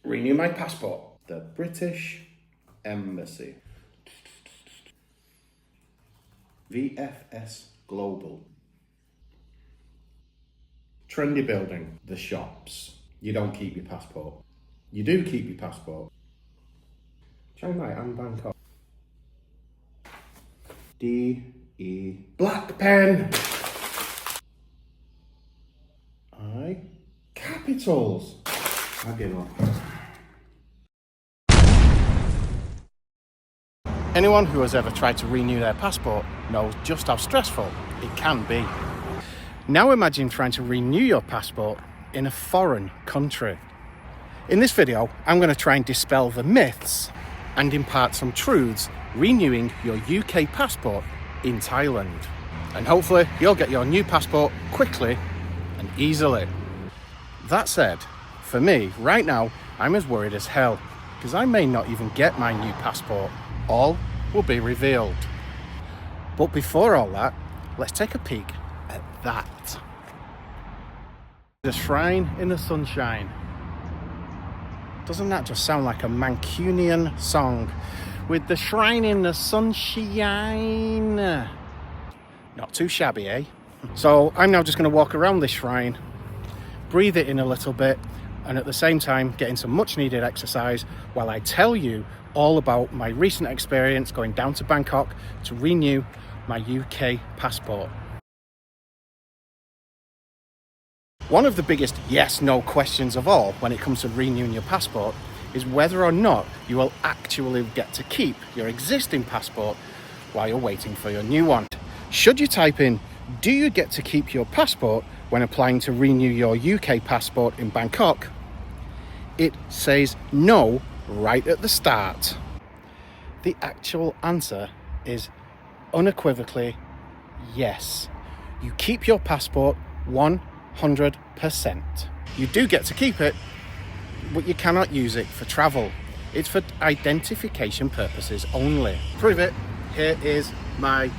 Renew my passport. The British Embassy. VFS Global. Trendy building. The shops. You don't keep your passport. You do keep your passport. Chiang Mai and Bangkok. D-E. Black pen. I. Capitals. I give up. Anyone who has ever tried to renew their passport knows just how stressful it can be. Now imagine trying to renew your passport in a foreign country. In this video, I'm going to try and dispel the myths and impart some truths renewing your UK passport in Thailand. And hopefully you'll get your new passport quickly and easily. That said, for me, right now, I'm as worried as hell because I may not even get my new passport. All will be revealed. But before all that, let's take a peek at that. The Shrine in the Sunshine. Doesn't that just sound like a Mancunian song? With the shrine in the sunshine. Not too shabby, eh? So I'm now just going to walk around this shrine, breathe it in a little bit, and at the same time getting some much needed exercise while I tell you all about my recent experience going down to Bangkok to renew my UK passport. One of the biggest yes/no questions of all when it comes to renewing your passport is whether or not you will actually get to keep your existing passport while you're waiting for your new one. Should you type in, do you get to keep your passport when applying to renew your UK passport in Bangkok? It says no right at the start. The actual answer is unequivocally yes. You keep your passport 100%. You do get to keep it, but you cannot use it for travel. It's for identification purposes only. Prove it, here is my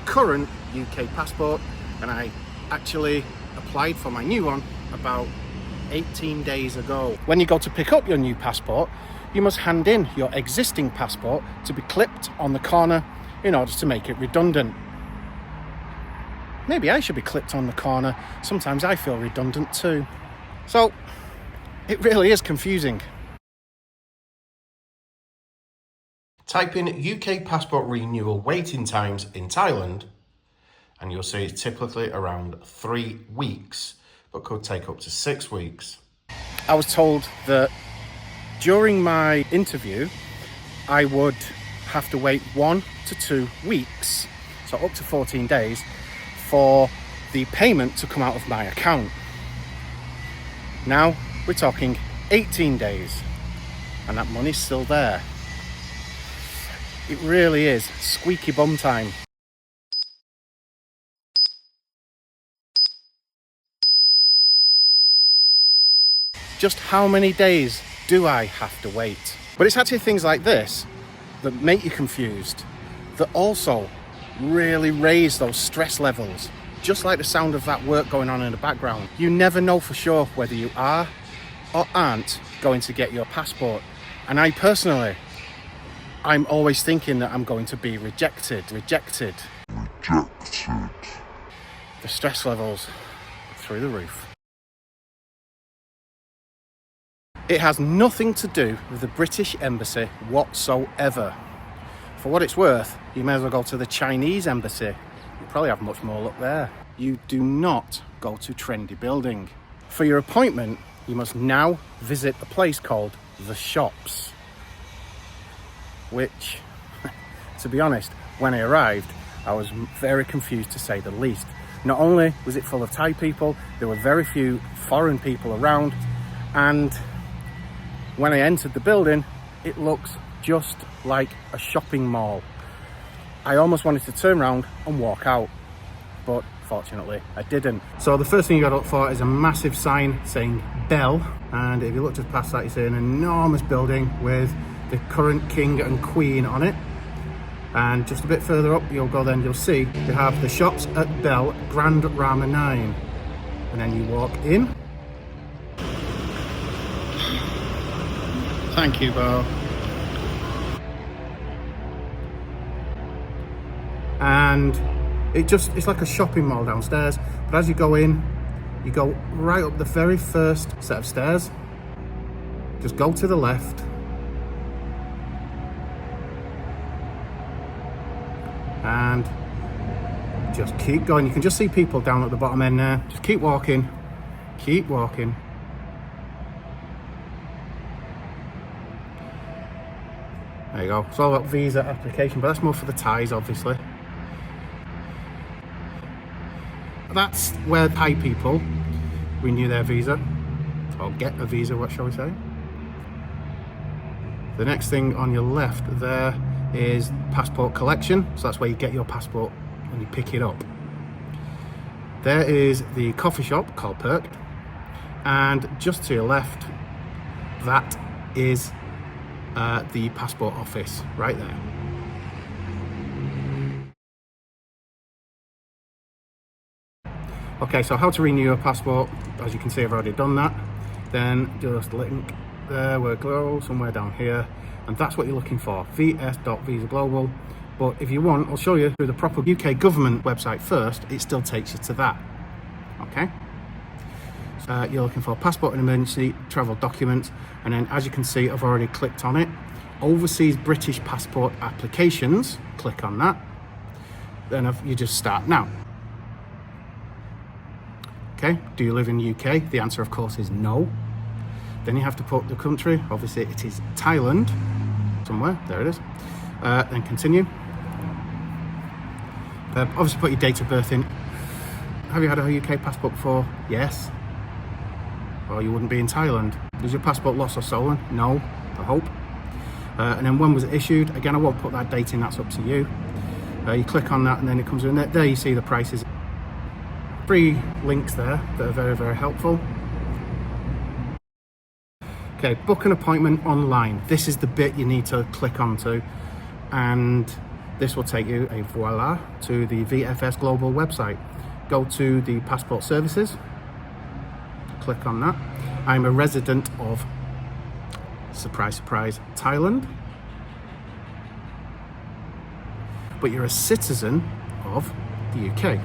current UK passport, and I actually applied for my new one about 18 days ago. When you go to pick up your new passport, you must hand in your existing passport to be clipped on the corner in order to make it redundant. Maybe I should be clipped on the corner. Sometimes I feel redundant too. So, it really is confusing. Type in UK passport renewal waiting times in Thailand, and you'll see it's typically around 3 weeks, but could take up to 6 weeks. I was told that during my interview, I would have to wait 1 to 2 weeks, so up to 14 days, for the payment to come out of my account. Now we're talking 18 days, and that money's still there. It really is squeaky bum time. Just how many days do I have to wait? But it's actually things like this that make you confused, that also really raise those stress levels, just like the sound of that work going on in the background. You never know for sure whether you are or aren't going to get your passport. And I personally, I'm always thinking that I'm going to be rejected. The stress levels through the roof. It has nothing to do with the British Embassy whatsoever. For what it's worth, you may as well go to the Chinese Embassy. You'll probably have much more luck there. You do not go to trendy building. For your appointment, you must now visit a place called The Shops, which, to be honest, when I arrived, I was very confused to say the least. Not only was it full of Thai people, there were very few foreign people around, and when I entered the building, it looks just like a shopping mall. I almost wanted to turn around and walk out, but fortunately I didn't. So the first thing you got to look for is a massive sign saying Beau, and if you look just past that, you see an enormous building with the current king and queen on it. And just a bit further up you'll see you have the Shops at Beau Grand Rama 9, and then you walk in. Thank you, Beau. And it's like a shopping mall downstairs, but as you go in, you go right up the very first set of stairs. Just go to the left, and just keep going. You can just see people down at the bottom end there. Just keep walking, keep walking. There you go. It's all about visa application, but that's more for the Thais, obviously. That's where Thai people renew their visa, or get a visa, what shall we say. The next thing on your left there is passport collection, so that's where you get your passport when you pick it up. There is the coffee shop called Perk, and just to your left, that is the passport office right there. Okay, so how to renew your passport. As you can see, I've already done that. Then just link there, we'll go somewhere down here, and that's what you're looking for, vs.visaglobal. But if you want, I'll show you through the proper UK government website first. It still takes you to that. Okay, you're looking for passport and emergency travel documents, and then as you can see, I've already clicked on it. Overseas British passport applications, click on that. Then you just start now. Okay, do you live in the UK? The answer, of course, is no. Then you have to put the country. Obviously, it is Thailand. Somewhere, there it is. Then continue. Obviously, put your date of birth in. Have you had a UK passport before? Yes. Or you wouldn't be in Thailand. Was your passport lost or stolen? No, I hope. And then when was it issued? Again, I won't put that date in, that's up to you. You click on that and then it comes in there. There you see the prices. 3 links there that are very, very helpful. Okay, book an appointment online. This is the bit you need to click onto, and this will take you, voila, to the VFS Global website. Go to the passport services, click on that. I'm a resident of, surprise, surprise, Thailand, but you're a citizen of the UK.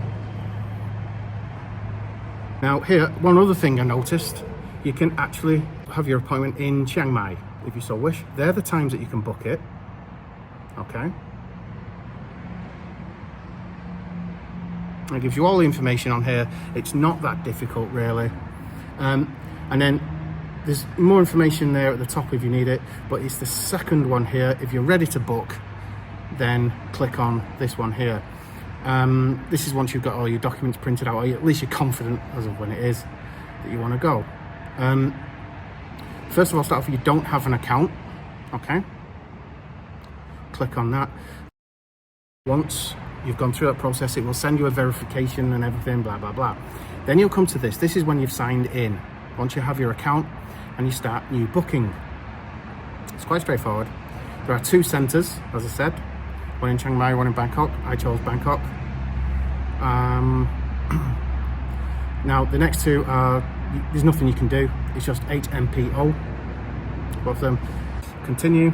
Now here, one other thing I noticed, you can actually have your appointment in Chiang Mai, if you so wish. They're the times that you can book it, okay? It gives you all the information on here. It's not that difficult, really. And then there's more information there at the top if you need it, but it's the second one here. If you're ready to book, then click on this one here. This is once you've got all your documents printed out, or at least you're confident as of when it is that you want to go. First of all, start off, you don't have an account, okay? Click on that. Once you've gone through that process, it will send you a verification and everything, blah, blah, blah. Then you'll come to this. This is when you've signed in. Once you have your account and you start new booking. It's quite straightforward. There are 2 centres, as I said. One in Chiang Mai, one in Bangkok. I chose Bangkok. Now the next 2 are, there's nothing you can do. It's just HMPO, both of them. Continue,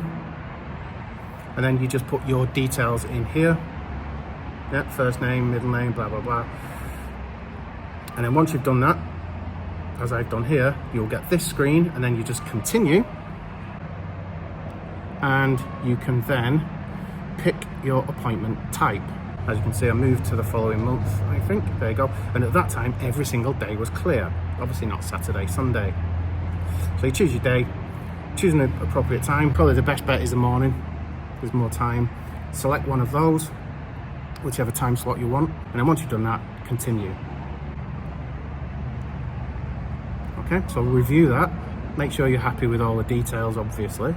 and then you just put your details in here. Yep, first name, middle name, blah, blah, blah. And then once you've done that, as I've done here, you'll get this screen, and then you just continue. And you can then pick your appointment type. As you can see, I moved to the following month, I think. There you go. And at that time, every single day was clear. Obviously not Saturday, Sunday. So you choose your day, choose an appropriate time. Probably the best bet is the morning. There's more time. Select one of those, whichever time slot you want. And then once you've done that, continue. Okay, so review that. Make sure you're happy with all the details, obviously.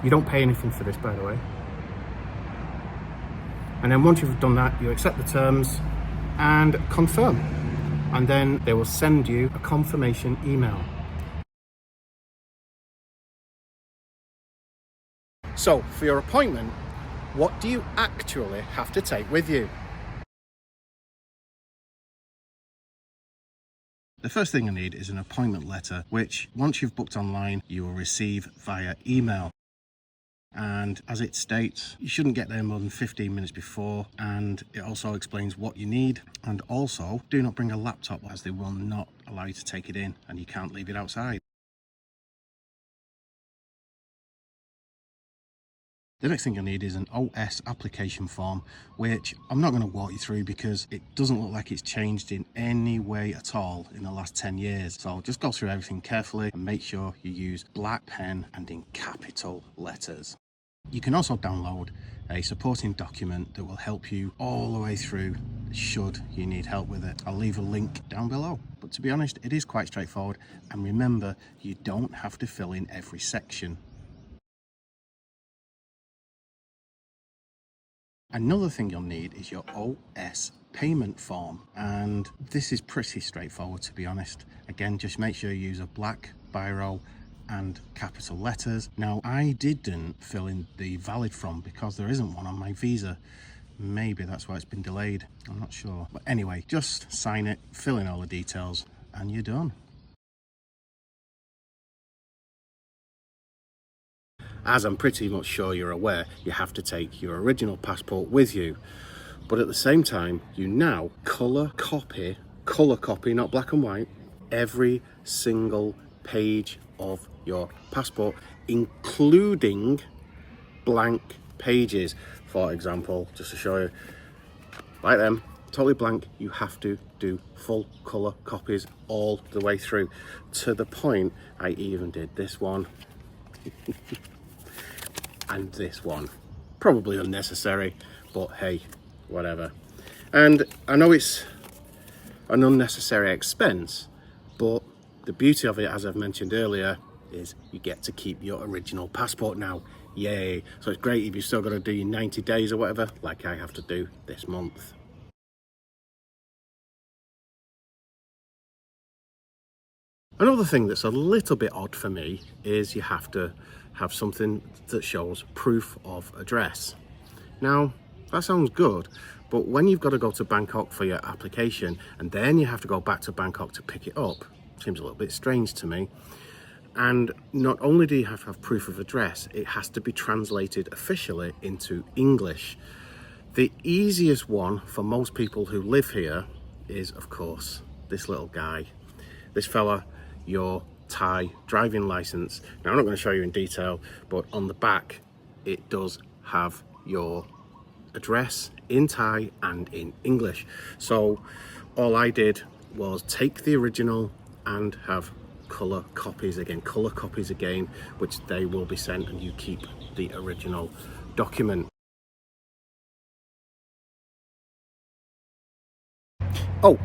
You don't pay anything for this, by the way. And then once you've done that, you accept the terms and confirm. And then they will send you a confirmation email. So, for your appointment, what do you actually have to take with you? The first thing I need is an appointment letter, which once you've booked online, you will receive via email. And as it states, you shouldn't get there more than 15 minutes before, and it also explains what you need. And also, do not bring a laptop, as they will not allow you to take it in and you can't leave it outside. The next thing I need is an OS application form, which I'm not going to walk you through because it doesn't look like it's changed in any way at all in the last 10 years. So just go through everything carefully and make sure you use black pen and in capital letters. You can also download a supporting document that will help you all the way through should you need help with it. I'll leave a link down below. But to be honest, it is quite straightforward. And remember, you don't have to fill in every section. Another thing you'll need is your OS payment form, and this is pretty straightforward, to be honest. Again, just make sure you use a black biro and capital letters. Now, I didn't fill in the valid from because there isn't one on my visa. Maybe that's why it's been delayed, I'm not sure. But anyway, just sign it, fill in all the details, and you're done. As I'm pretty much sure you're aware, you have to take your original passport with you. But at the same time, you now colour copy, not black and white, every single page of your passport, including blank pages. For example, just to show you, like them, totally blank, you have to do full colour copies all the way through, to the point I even did this one. And this one. Probably unnecessary, but hey, whatever. And I know it's an unnecessary expense, but the beauty of it, as I've mentioned earlier, is you get to keep your original passport now. Yay. So it's great if you've still got to do your 90 days or whatever, like I have to do this month. Another thing that's a little bit odd for me is you have to have something that shows proof of address. Now, that sounds good, but when you've got to go to Bangkok for your application and then you have to go back to Bangkok to pick it up, seems a little bit strange to me. And not only do you have to have proof of address, it has to be translated officially into English. The easiest one for most people who live here is, of course, this little guy. This fella, your Thai driving license. Now, I'm not going to show you in detail, but on the back it does have your address in Thai and in English. So all I did was take the original and have colour copies again, which they will be sent, and you keep the original document. Oh,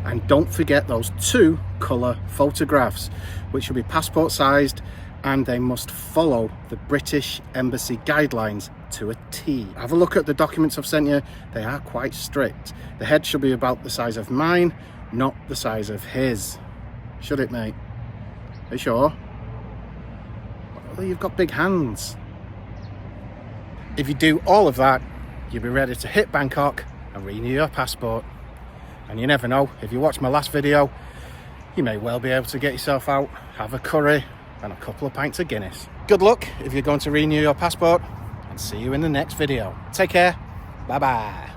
and don't forget those 2 colour photographs, which will be passport sized, and they must follow the British Embassy guidelines to a T. Have a look at the documents I've sent you. They are quite strict. The head should be about the size of mine, not the size of his. Should it, mate? Are you sure? Well, you've got big hands. If you do all of that, you'll be ready to hit Bangkok and renew your passport. And you never know, if you watch my last video, you may well be able to get yourself out, have a curry and a couple of pints of Guinness. Good luck if you're going to renew your passport, and see you in the next video. Take care. Bye bye.